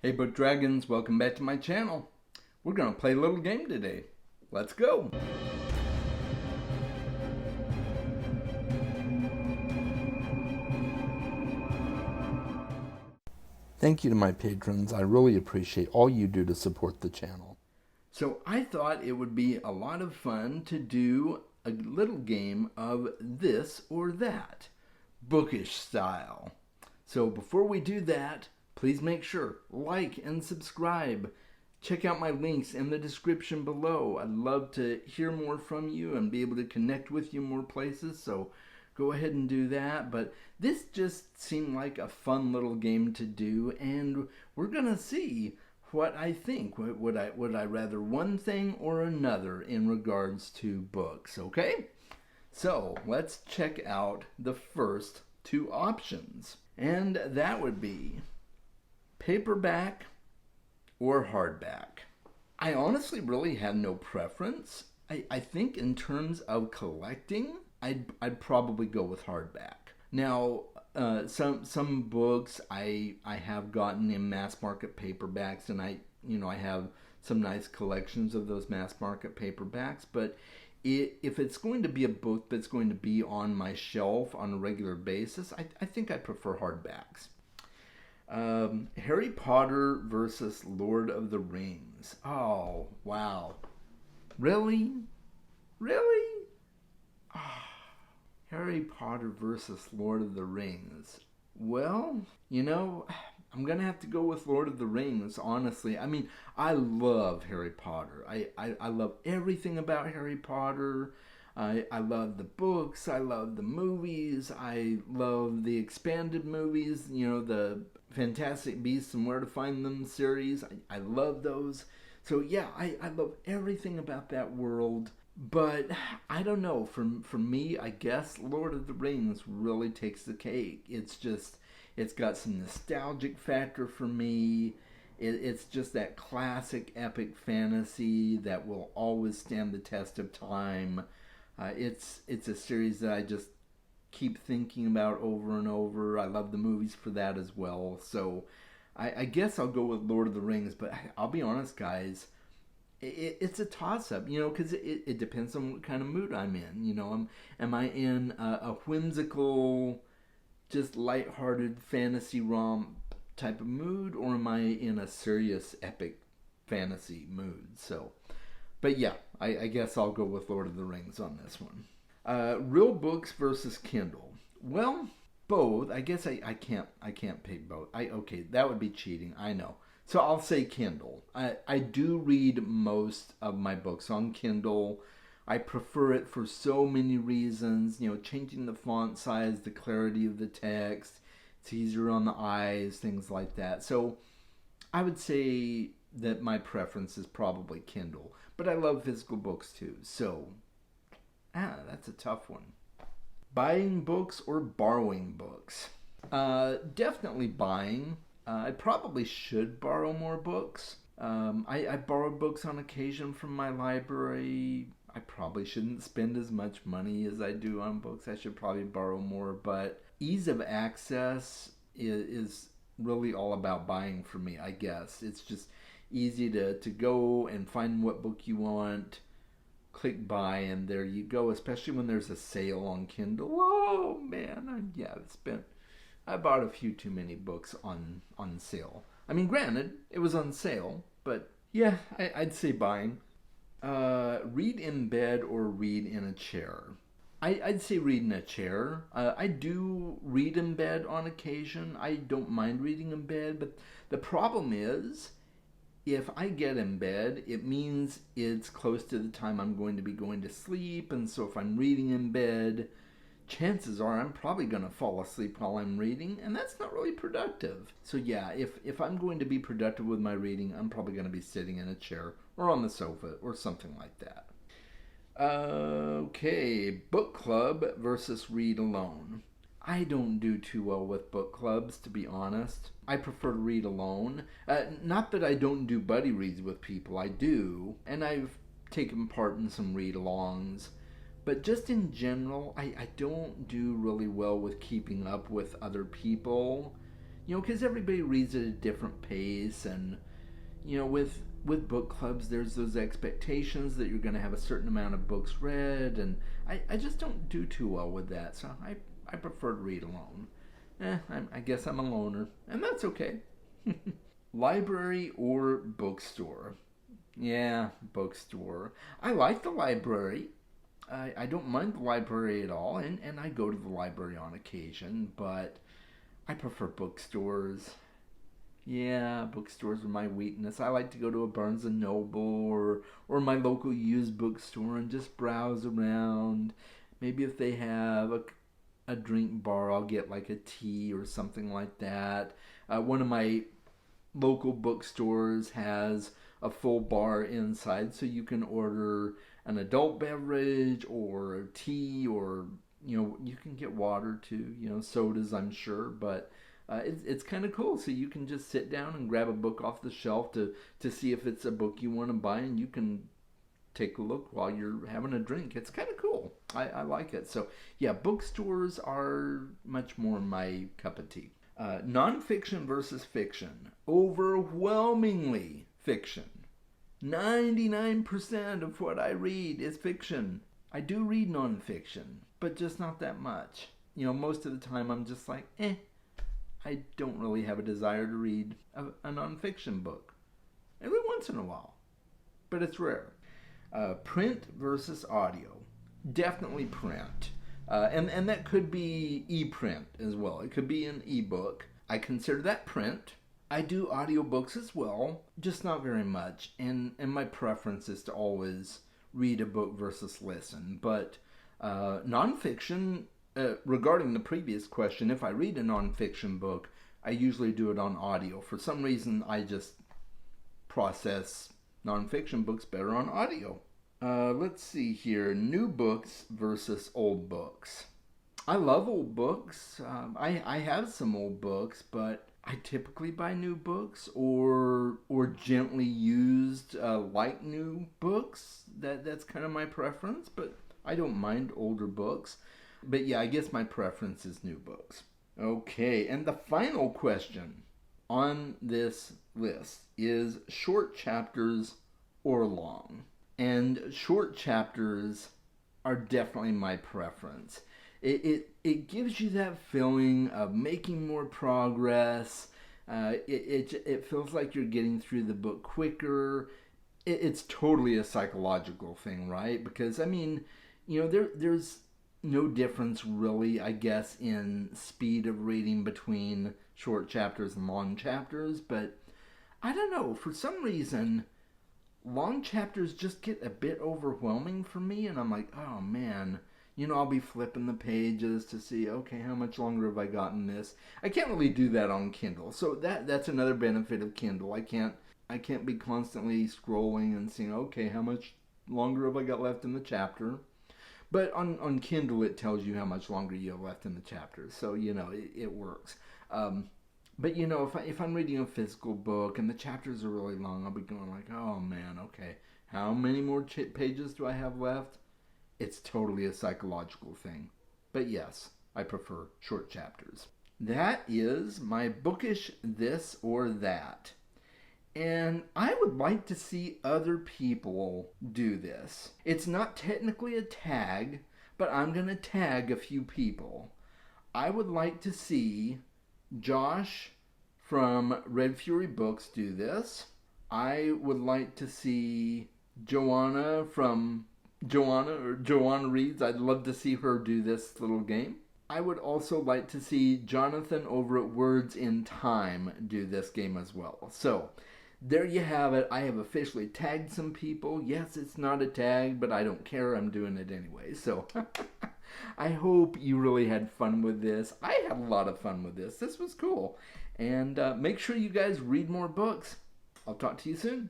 Hey Book Dragons, welcome back to my channel. We're going to play a little game today. Let's go! Thank you to my patrons. I really appreciate all you do to support the channel. So I thought it would be a lot of fun to do a little game of this or that, bookish style. So before we do that, please make sure, like and subscribe. Check out my links in the description below. I'd love to hear more from you and be able to connect with you more places, so go ahead and do that. But this just seemed like a fun little game to do, and we're gonna see what I think. Would I rather one thing or another in regards to books, okay? So let's check out the first two options, and that would be paperback or hardback. I honestly really have no preference. I think in terms of collecting, I'd probably go with hardback. Now, some books I have gotten in mass market paperbacks, and I have some nice collections of those mass market paperbacks. But if it's going to be a book that's going to be on my shelf on a regular basis, I think I prefer hardbacks. Harry Potter versus Lord of the Rings. Oh, wow. Really? Really? Harry Potter versus Lord of the Rings. Well, I'm going to have to go with Lord of the Rings, honestly. I mean, I love Harry Potter. I love everything about Harry Potter. I love the books. I love the movies. I love the expanded movies, the Fantastic Beasts and Where to Find Them series. I love those. So yeah, I love everything about that world. But I don't know, for me, I guess Lord of the Rings really takes the cake. It's got some nostalgic factor for me. It's just that classic epic fantasy that will always stand the test of time. It's a series that I just keep thinking about over and over. I love the movies for that as well. So I guess I'll go with Lord of the Rings. But I'll be honest, guys, it's a toss-up, because it depends on what kind of mood I'm in. Am I in a whimsical, just lighthearted fantasy romp type of mood, or am I in a serious epic fantasy mood? So, but yeah, I guess I'll go with Lord of the Rings on this one. Real books versus Kindle. Well, both. I guess I can't pick both. Okay, that would be cheating. I know. So I'll say Kindle. I do read most of my books on Kindle. I prefer it for so many reasons. Changing the font size, the clarity of the text. It's easier on the eyes, things like that. So I would say that my preference is probably Kindle. But I love physical books too. So, that's a tough one. Buying books or borrowing books? Definitely buying. I probably should borrow more books. I borrow books on occasion from my library. I probably shouldn't spend as much money as I do on books. I should probably borrow more. But ease of access is really all about buying for me, I guess. It's just easy to go and find what book you want, click buy, and there you go, especially when there's a sale on Kindle. Oh man, I bought a few too many books on sale. I mean, granted, it was on sale, but yeah, I'd say buying. Read in bed or read in a chair? I'd say read in a chair. I do read in bed on occasion. I don't mind reading in bed, but the problem is, if I get in bed, it means it's close to the time I'm going to be going to sleep, and so if I'm reading in bed, chances are I'm probably going to fall asleep while I'm reading, and that's not really productive. So yeah, if I'm going to be productive with my reading, I'm probably going to be sitting in a chair or on the sofa or something like that. Okay, book club versus read alone. I don't do too well with book clubs, to be honest. I prefer to read alone. Not that I don't do buddy reads with people, I do. And I've taken part in some read-alongs. But just in general, I don't do really well with keeping up with other people. Because everybody reads at a different pace, and with book clubs, there's those expectations that you're going to have a certain amount of books read, and I just don't do too well with that, so I prefer to read alone. I guess I'm a loner, and that's okay. Library or bookstore? Yeah, bookstore. I like the library. I don't mind the library at all, and I go to the library on occasion, but I prefer bookstores. Yeah, bookstores are my weakness. I like to go to a Barnes and Noble or my local used bookstore and just browse around. Maybe if they have a drink bar, I'll get like a tea or something like that. One of my local bookstores has a full bar inside, so you can order an adult beverage or tea, or you can get water too, sodas, I'm sure, but it's kind of cool. So you can just sit down and grab a book off the shelf to see if it's a book you want to buy, and you can take a look while you're having a drink. It's kind of cool. I like it. So yeah, bookstores are much more my cup of tea. Nonfiction versus fiction. Overwhelmingly fiction. 99% of what I read is fiction. I do read nonfiction, but just not that much. Most of the time I'm just like, I don't really have a desire to read a nonfiction book. Every once in a while, but it's rare. Print versus audio. Definitely print. And that could be e-print as well. It could be an e-book. I consider that print. I do audiobooks as well, just not very much. And my preference is to always read a book versus listen. But nonfiction, regarding the previous question, if I read a nonfiction book, I usually do it on audio. For some reason, I just process nonfiction books better on audio. Let's see here. New books versus old books. I love old books. I have some old books, but I typically buy new books or gently used like new books. That's kind of my preference, but I don't mind older books. But yeah, I guess my preference is new books. Okay, and the final question on this list is short chapters or long. And short chapters are definitely my preference. It gives you that feeling of making more progress. It feels like you're getting through the book quicker. It's totally a psychological thing, right? Because there's no difference really, I guess, in speed of reading between short chapters and long chapters. But I don't know, for some reason, long chapters just get a bit overwhelming for me, and I'm like, oh man, I'll be flipping the pages to see, okay, how much longer have I gotten this? I can't really do that on Kindle, so that's another benefit of Kindle. I can't be constantly scrolling and seeing, okay, how much longer have I got left in the chapter? But on Kindle, it tells you how much longer you have left in the chapter, so it works. But if I'm reading a physical book and the chapters are really long, I'll be going like, oh man, okay, how many more pages do I have left? It's totally a psychological thing. But yes, I prefer short chapters. That is my bookish this or that. And I would like to see other people do this. It's not technically a tag, but I'm going to tag a few people. I would like to see Josh from Red Fury Books do this. I would like to see Joanna Reads. I'd love to see her do this little game. I would also like to see Jonathan over at Words in Time do this game as well. So there you have it. I have officially tagged some people. Yes, it's not a tag, but I don't care. I'm doing it anyway. So I hope you really had fun with this. I had a lot of fun with this. This was cool. And make sure you guys read more books. I'll talk to you soon.